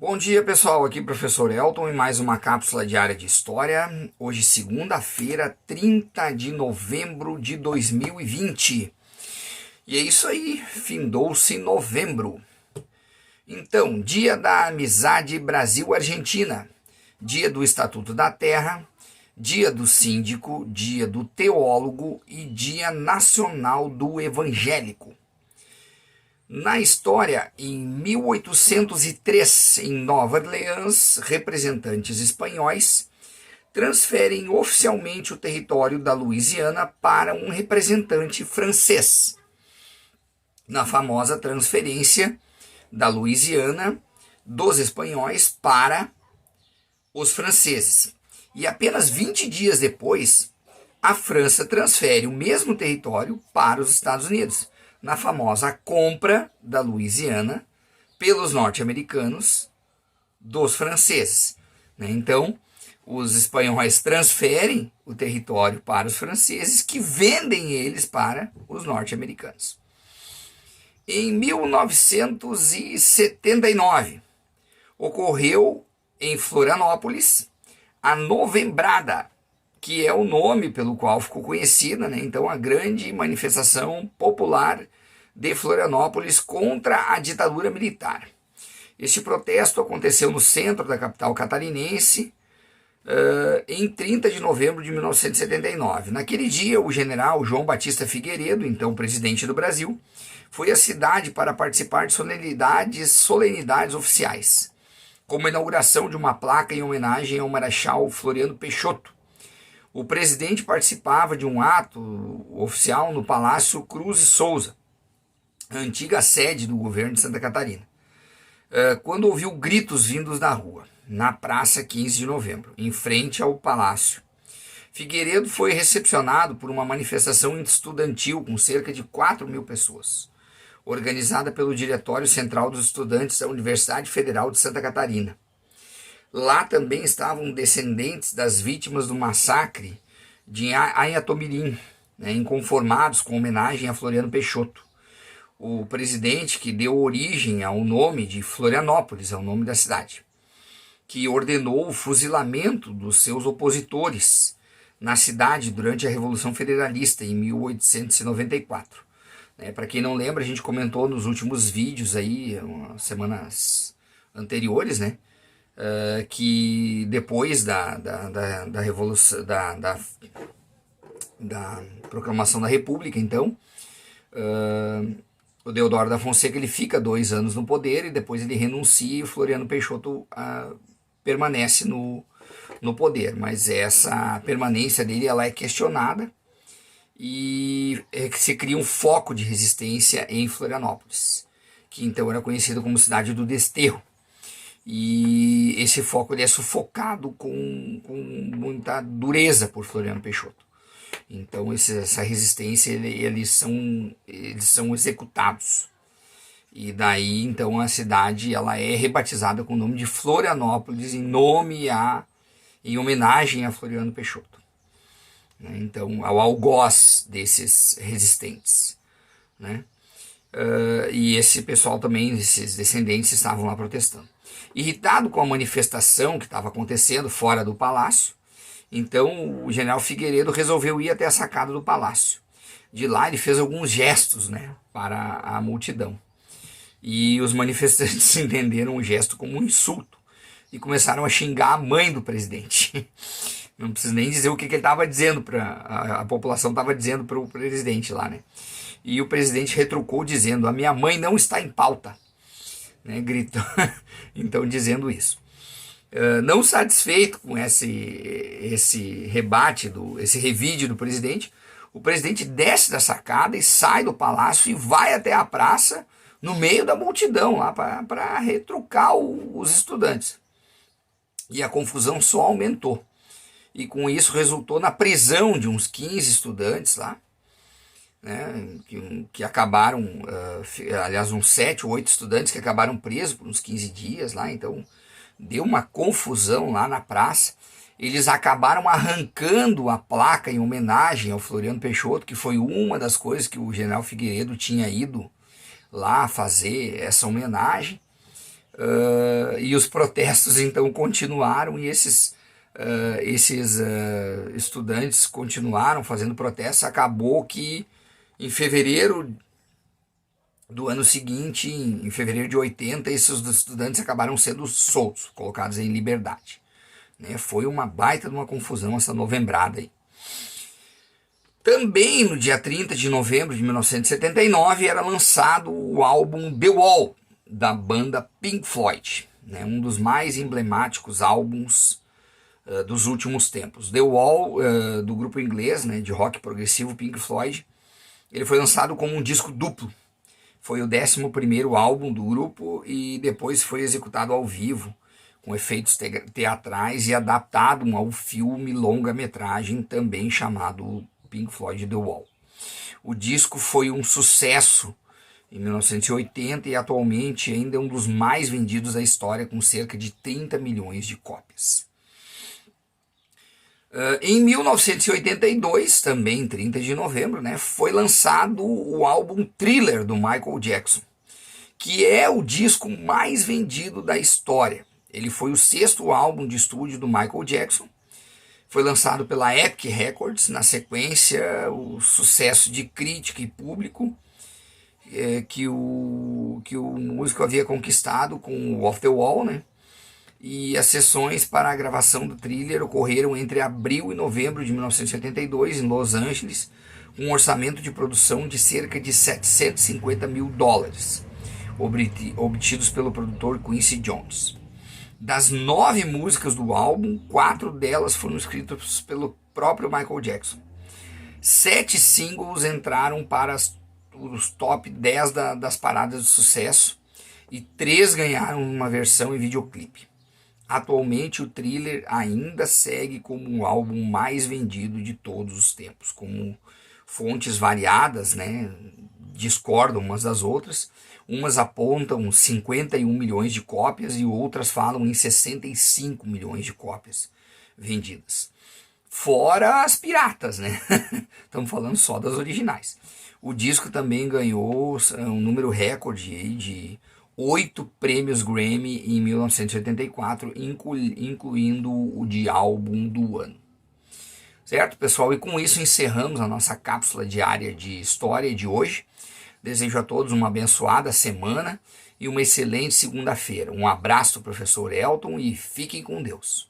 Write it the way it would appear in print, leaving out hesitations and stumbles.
Bom dia, pessoal, aqui professor Elton em mais uma cápsula diária de história. Hoje segunda-feira, 30 de novembro de 2020. E é isso aí, findou-se novembro. Então, dia da amizade Brasil-Argentina, dia do Estatuto da Terra, dia do síndico, dia do teólogo e dia nacional do evangélico. Na história, em 1803, em Nova Orleans, representantes espanhóis transferem oficialmente o território da Louisiana para um representante francês, na famosa transferência da Louisiana dos espanhóis para os franceses. E apenas 20 dias depois, a França transfere o mesmo território para os Estados Unidos, na famosa compra da Louisiana pelos norte-americanos dos franceses. Então, os espanhóis transferem o território para os franceses, que vendem eles para os norte-americanos. Em 1979, ocorreu em Florianópolis a Novembrada, que é o nome pelo qual ficou conhecida, né? Então, a grande manifestação popular de Florianópolis contra a ditadura militar. Este protesto aconteceu no centro da capital catarinense em 30 de novembro de 1979. Naquele dia, o general João Batista Figueiredo, então presidente do Brasil, foi à cidade para participar de solenidades oficiais, como a inauguração de uma placa em homenagem ao Marechal Floriano Peixoto. O presidente participava de um ato oficial no Palácio Cruz e Souza, a antiga sede do governo de Santa Catarina, quando ouviu gritos vindos da rua, na Praça 15 de Novembro, em frente ao palácio. Figueiredo foi recepcionado por uma manifestação estudantil com cerca de 4.000 pessoas, organizada pelo Diretório Central dos Estudantes da Universidade Federal de Santa Catarina. Lá também estavam descendentes das vítimas do massacre de Anhatomirim, inconformados com homenagem a Floriano Peixoto, o presidente que deu origem ao nome de Florianópolis, ao nome da cidade, que ordenou o fuzilamento dos seus opositores na cidade durante a Revolução Federalista, em 1894. Para quem não lembra, a gente comentou nos últimos vídeos, aí, semanas anteriores, que depois da Revolução, da Proclamação da República, então, o Deodoro da Fonseca ele fica 2 anos no poder e depois ele renuncia e o Floriano Peixoto permanece no poder. Mas essa permanência dele ela é questionada e se cria um foco de resistência em Florianópolis, que então era conhecido como Cidade do Desterro. E esse foco ele é sufocado com muita dureza por Floriano Peixoto. Então essa resistência eles são executados. E daí então a cidade ela é rebatizada com o nome de Florianópolis em homenagem a Floriano Peixoto. Então ao algoz desses resistentes. E esse pessoal também, esses descendentes, estavam lá protestando. Irritado com a manifestação que estava acontecendo fora do palácio, então o general Figueiredo resolveu ir até a sacada do palácio. De lá ele fez alguns gestos para a multidão. E os manifestantes entenderam o gesto como um insulto e começaram a xingar a mãe do presidente. Não preciso nem dizer o que ele estava dizendo, a população estava dizendo para o presidente lá, E o presidente retrucou dizendo: a minha mãe não está em pauta. Gritou, então dizendo isso. Não satisfeito com esse rebate, esse revide do presidente, o presidente desce da sacada e sai do palácio e vai até a praça, no meio da multidão, lá para retrucar os estudantes. E a confusão só aumentou. E com isso resultou na prisão de uns 15 estudantes lá, que acabaram, aliás, uns 7 ou 8 estudantes que acabaram presos por uns 15 dias lá. Então deu uma confusão lá na praça. Eles acabaram arrancando a placa em homenagem ao Floriano Peixoto, que foi uma das coisas que o general Figueiredo tinha ido lá fazer essa homenagem. E os protestos então continuaram, e esses estudantes continuaram fazendo protestos. Acabou que em fevereiro do ano seguinte, em fevereiro de 80, esses estudantes acabaram sendo soltos, colocados em liberdade. Né? Foi uma baita de uma confusão essa novembrada aí. Também no dia 30 de novembro de 1979 era lançado o álbum The Wall, da banda Pink Floyd, né? Um dos mais emblemáticos álbuns dos últimos tempos. The Wall, do grupo inglês, né, de rock progressivo Pink Floyd, ele foi lançado como um disco duplo. Foi o 11º álbum do grupo e depois foi executado ao vivo, com efeitos teatrais e adaptado ao filme longa-metragem também chamado Pink Floyd The Wall. O disco foi um sucesso em 1980 e atualmente ainda é um dos mais vendidos da história, com cerca de 30 milhões de cópias. Em 1982, também 30 de novembro, né, foi lançado o álbum Thriller do Michael Jackson, que é o disco mais vendido da história. Ele foi o 6º álbum de estúdio do Michael Jackson. Foi lançado pela Epic Records. Na sequência, o sucesso de crítica e público que o músico havia conquistado com o Off the Wall, né? E as sessões para a gravação do Thriller ocorreram entre abril e novembro de 1982 em Los Angeles, com um orçamento de produção de cerca de $750 mil, obtidos pelo produtor Quincy Jones. Das 9 músicas do álbum, 4 delas foram escritas pelo próprio Michael Jackson. 7 singles entraram para os top 10 das paradas de sucesso e 3 ganharam uma versão em videoclipe. Atualmente, o Thriller ainda segue como o álbum mais vendido de todos os tempos, como fontes variadas, né, discordam umas das outras. Umas apontam 51 milhões de cópias e outras falam em 65 milhões de cópias vendidas. Fora as piratas, né? Estamos falando só das originais. O disco também ganhou um número recorde aí de 8 prêmios Grammy em 1984, incluindo o de álbum do ano. Certo, pessoal? E com isso encerramos a nossa cápsula diária de história de hoje. Desejo a todos uma abençoada semana e uma excelente segunda-feira. Um abraço do professor Elton e fiquem com Deus.